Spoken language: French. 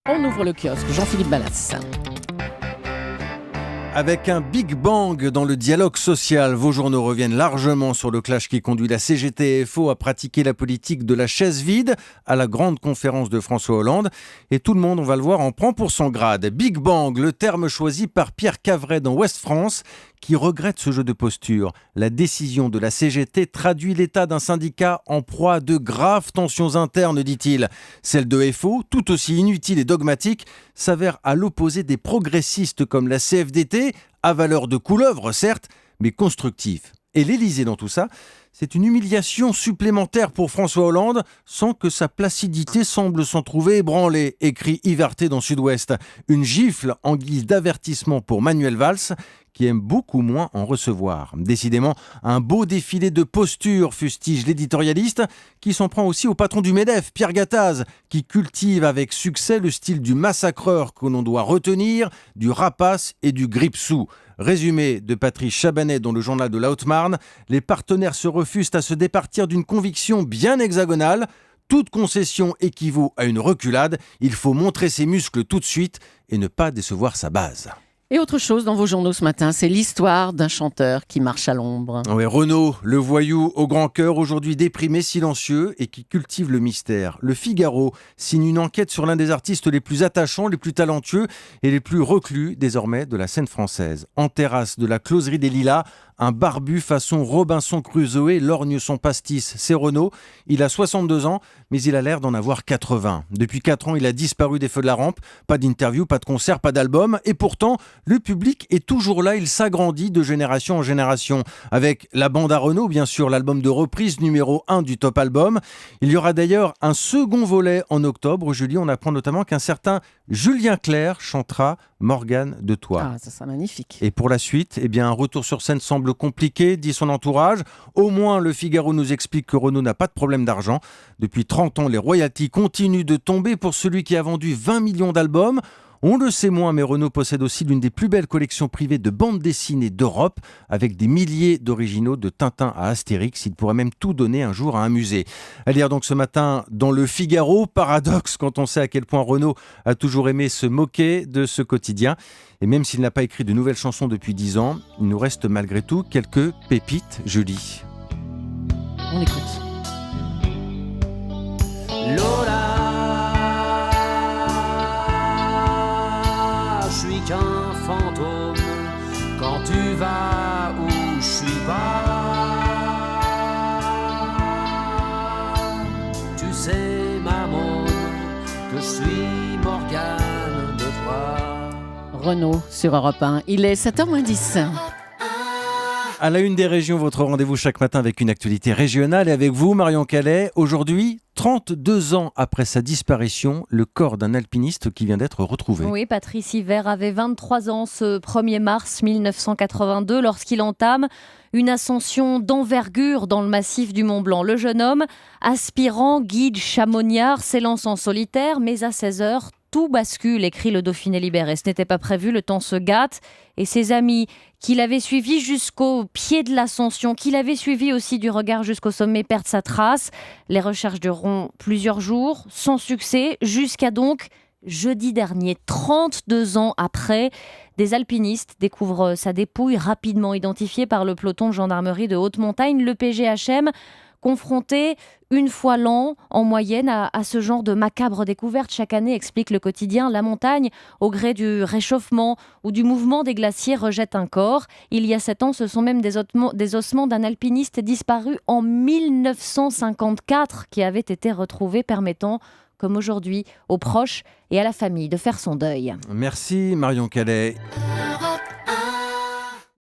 On ouvre le kiosque. Jean-Philippe Ballas. Avec un Big Bang dans le dialogue social, vos journaux reviennent largement sur le clash qui conduit la CGT et FO à pratiquer la politique de la chaise vide à la grande conférence de François Hollande. Et tout le monde, on va le voir, en prend pour son grade. Big Bang, le terme choisi par Pierre Cavret dans Ouest France, qui regrette ce jeu de posture. La décision de la CGT traduit l'état d'un syndicat en proie à de graves tensions internes, dit-il. Celle de FO, tout aussi inutile et dogmatique, s'avère à l'opposé des progressistes comme la CFDT, à valeur de couleuvre certes, mais constructif. Et l'Élysée dans tout ça, c'est une humiliation supplémentaire pour François Hollande, sans que sa placidité semble s'en trouver ébranlée, écrit Yverté dans Sud-Ouest. Une gifle en guise d'avertissement pour Manuel Valls, qui aime beaucoup moins en recevoir. Décidément, un beau défilé de postures, fustige l'éditorialiste, qui s'en prend aussi au patron du MEDEF, Pierre Gattaz, qui cultive avec succès le style du massacreur que l'on doit retenir, du rapace et du grippe-sous. Résumé de Patrice Chabanet dans le journal de la Haute-Marne, les partenaires se refusent à se départir d'une conviction bien hexagonale. Toute concession équivaut à une reculade. Il faut montrer ses muscles tout de suite et ne pas décevoir sa base. Et autre chose dans vos journaux ce matin, c'est l'histoire d'un chanteur qui marche à l'ombre. Oui, Renaud, le voyou au grand cœur, aujourd'hui déprimé, silencieux et qui cultive le mystère. Le Figaro signe une enquête sur l'un des artistes les plus attachants, les plus talentueux et les plus reclus désormais de la scène française. En terrasse de la Closerie des Lilas, un barbu façon Robinson Crusoe lorgne son pastis. C'est Renaud, il a 62 ans, mais il a l'air d'en avoir 80. Depuis 4 ans, il a disparu des feux de la rampe. Pas d'interview, pas de concert, pas d'album. Et pourtant, le public est toujours là, il s'agrandit de génération en génération. Avec la bande à Renaud, bien sûr, l'album de reprise numéro 1 du top album. Il y aura d'ailleurs un second volet en octobre. Julie, on apprend notamment qu'un certain Julien Clerc chantera Morgane de Toi. Ah, ça sera magnifique. Et pour la suite, un retour sur scène semble compliqué, dit son entourage. Au moins, le Figaro nous explique que Renaud n'a pas de problème d'argent. Depuis 30 ans, les royalties continuent de tomber pour celui qui a vendu 20 millions d'albums. On le sait moins, mais Renaud possède aussi l'une des plus belles collections privées de bandes dessinées d'Europe, avec des milliers d'originaux de Tintin à Astérix. Il pourrait même tout donner un jour à un musée. À lire donc ce matin dans le Figaro, paradoxe quand on sait à quel point Renaud a toujours aimé se moquer de ce quotidien. Et même s'il n'a pas écrit de nouvelles chansons depuis 10 ans, il nous reste malgré tout quelques pépites, Julie. On écoute. Lola, je suis qu'un fantôme quand tu vas où je suis pas. Tu sais, maman, que je suis Morgane de Toi. Renaud sur Europe 1. Il est 7h10. À la une des régions, votre rendez-vous chaque matin avec une actualité régionale. Et avec vous, Marion Calais, aujourd'hui, 32 ans après sa disparition, le corps d'un alpiniste qui vient d'être retrouvé. Oui, Patrice Hiver avait 23 ans ce 1er mars 1982 lorsqu'il entame une ascension d'envergure dans le massif du Mont-Blanc. Le jeune homme, aspirant guide chamoniard, s'élance en solitaire, mais à 16 heures, tout bascule, écrit le Dauphiné libéré. Ce n'était pas prévu, le temps se gâte. Et ses amis, qui l'avaient suivi jusqu'au pied de l'ascension, qui l'avaient suivi aussi du regard jusqu'au sommet, perdent sa trace. Les recherches dureront plusieurs jours, sans succès, jusqu'à donc jeudi dernier, 32 ans après. Des alpinistes découvrent sa dépouille, rapidement identifiée par le peloton de gendarmerie de haute montagne, le PGHM, confronté une fois l'an en moyenne à ce genre de macabre découverte. Chaque année, explique le quotidien, la montagne, au gré du réchauffement ou du mouvement des glaciers, rejette un corps. Il y a 7 ans, ce sont même des ossements d'un alpiniste disparu en 1954 qui avaient été retrouvés, permettant, comme aujourd'hui, aux proches et à la famille de faire son deuil. Merci Marion Calais.